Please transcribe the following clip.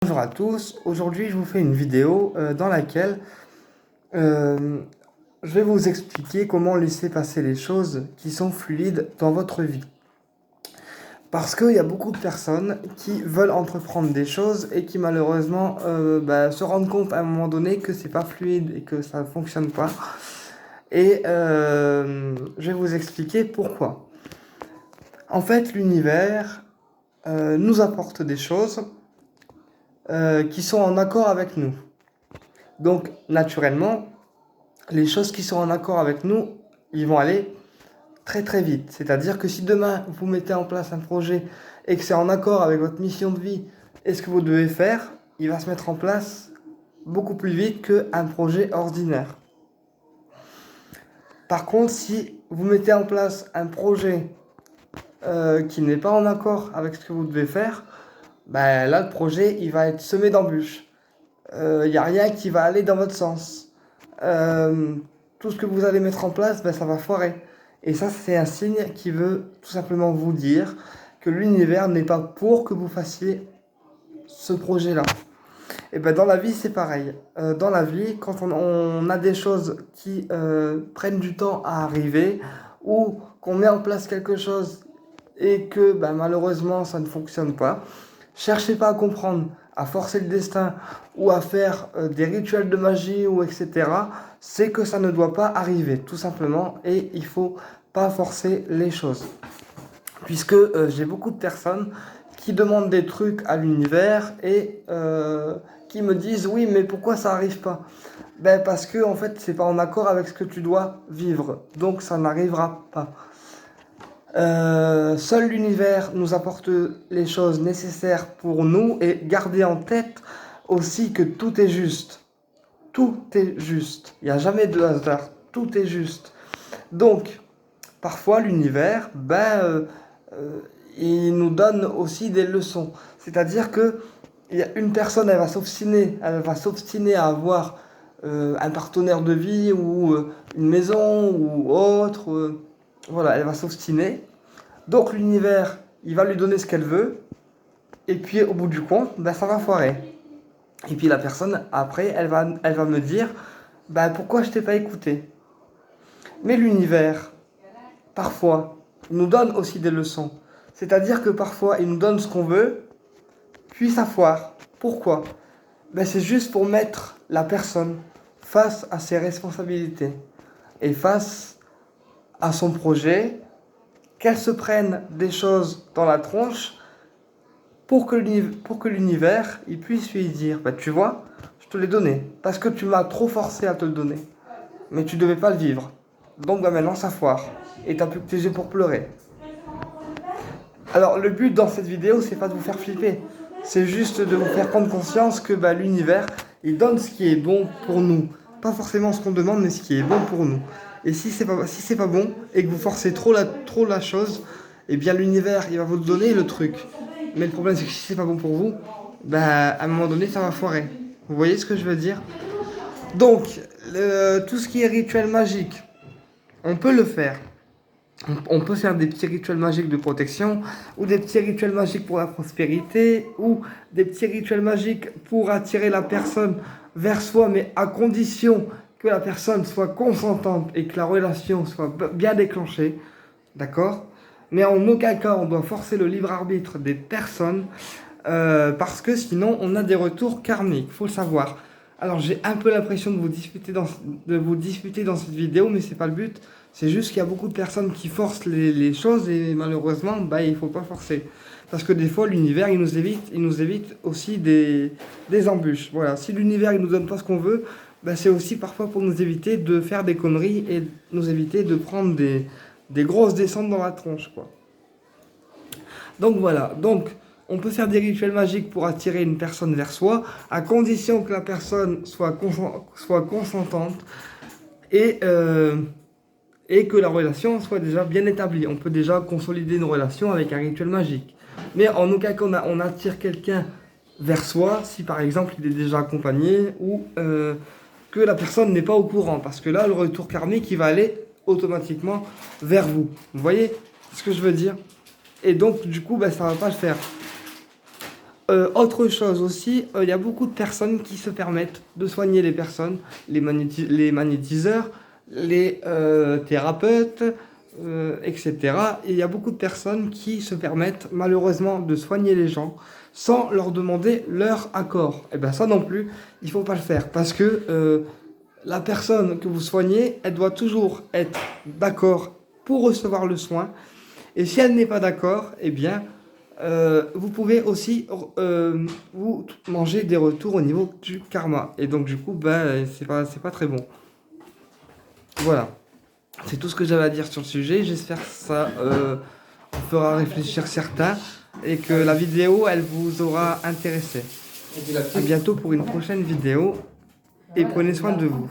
Bonjour à tous, aujourd'hui je vous fais une vidéo dans laquelle je vais vous expliquer comment laisser passer les choses qui sont fluides dans votre vie. Parce qu'il y a beaucoup de personnes qui veulent entreprendre des choses et qui malheureusement se rendent compte à un moment donné que c'est pas fluide et que ça ne fonctionne pas. Et je vais vous expliquer pourquoi. En fait, l'univers nous apporte des choses qui sont en accord avec nous. Donc, naturellement, les choses qui sont en accord avec nous, ils vont aller très très vite. C'est-à-dire que si demain, vous mettez en place un projet et que c'est en accord avec votre mission de vie et ce que vous devez faire, il va se mettre en place beaucoup plus vite qu'un projet ordinaire. Par contre, si vous mettez en place un projet qui n'est pas en accord avec ce que vous devez faire, là, le projet, il va être semé d'embûches. Il n'y a rien qui va aller dans votre sens. Tout ce que vous allez mettre en place, ça va foirer. Et ça, c'est un signe qui veut tout simplement vous dire que l'univers n'est pas pour que vous fassiez ce projet-là. Et dans la vie, c'est pareil. Dans la vie, quand on a des choses qui prennent du temps à arriver, ou qu'on met en place quelque chose et que malheureusement, ça ne fonctionne pas, cherchez pas à comprendre, à forcer le destin ou à faire des rituels de magie ou etc. C'est que ça ne doit pas arriver, tout simplement, et il faut pas forcer les choses. Puisque j'ai beaucoup de personnes qui demandent des trucs à l'univers et qui me disent oui, mais pourquoi ça n'arrive pas? Parce que en fait, c'est pas en accord avec ce que tu dois vivre, donc ça n'arrivera pas. Seul l'univers nous apporte les choses nécessaires pour nous et gardez en tête aussi que tout est juste. Tout est juste. Il n'y a jamais de hasard. Tout est juste. Donc, parfois l'univers, il nous donne aussi des leçons. C'est-à-dire que il y a une personne, elle va s'obstiner à avoir un partenaire de vie ou une maison ou autre. Voilà, elle va s'obstiner. Donc l'univers, il va lui donner ce qu'elle veut. Et puis au bout du compte, ça va foirer. Et puis la personne, après, elle va me dire, pourquoi je t'ai pas écouté? Mais l'univers, parfois, il nous donne aussi des leçons. C'est-à-dire que parfois, il nous donne ce qu'on veut, puis ça foire. Pourquoi? C'est juste pour mettre la personne face à ses responsabilités et face à son projet, qu'elle se prenne des choses dans la tronche pour que l'univers il puisse lui dire tu vois, je te l'ai donné parce que tu m'as trop forcé à te le donner, mais tu devais pas le vivre. Donc maintenant ça foire et t'as plus que tes yeux pour pleurer. Alors le but dans cette vidéo, c'est pas de vous faire flipper, c'est juste de vous faire prendre conscience que l'univers il donne ce qui est bon pour nous, pas forcément ce qu'on demande, mais ce qui est bon pour nous. Et si c'est pas bon et que vous forcez trop la chose, l'univers il va vous donner le truc. Mais le problème c'est que si c'est pas bon pour vous, à un moment donné ça va foirer. Vous voyez ce que je veux dire? Donc tout ce qui est rituel magique, on peut le faire. On peut faire des petits rituels magiques de protection, ou des petits rituels magiques pour la prospérité, ou des petits rituels magiques pour attirer la personne vers soi, mais à condition que la personne soit consentante et que la relation soit bien déclenchée. D'accord? Mais en aucun cas on doit forcer le libre arbitre des personnes, parce que sinon on a des retours karmiques, faut le savoir. Alors j'ai un peu l'impression de vous disputer dans cette vidéo, mais c'est pas le but. C'est juste qu'il y a beaucoup de personnes qui forcent les choses et malheureusement, il faut pas forcer. Parce que des fois, l'univers, il nous évite aussi des embûches. Voilà, si l'univers, il nous donne pas ce qu'on veut, c'est aussi parfois pour nous éviter de faire des conneries et nous éviter de prendre des grosses descentes dans la tronche, quoi. Donc voilà, on peut faire des rituels magiques pour attirer une personne vers soi, à condition que la personne soit consentante et que la relation soit déjà bien établie. On peut déjà consolider une relation avec un rituel magique. Mais en aucun cas on attire quelqu'un vers soi si par exemple il est déjà accompagné ou que la personne n'est pas au courant. Parce que là, le retour karmique, il va aller automatiquement vers vous. Vous voyez ce que je veux dire? Et donc, du coup, ça ne va pas le faire. Autre chose aussi, il y a beaucoup de personnes qui se permettent de soigner les personnes, les magnétiseurs, les thérapeutes, etc. Et il y a beaucoup de personnes qui se permettent malheureusement de soigner les gens sans leur demander leur accord. Et bien ça non plus, il faut pas le faire parce que la personne que vous soignez, elle doit toujours être d'accord pour recevoir le soin. Et si elle n'est pas d'accord, eh bien, vous pouvez aussi vous manger des retours au niveau du karma. Et donc, du coup, ben, c'est pas très bon. Voilà. C'est tout ce que j'avais à dire sur le sujet. J'espère que ça vous fera réfléchir certains et que la vidéo, elle vous aura intéressé. À bientôt pour une prochaine vidéo et prenez soin de vous.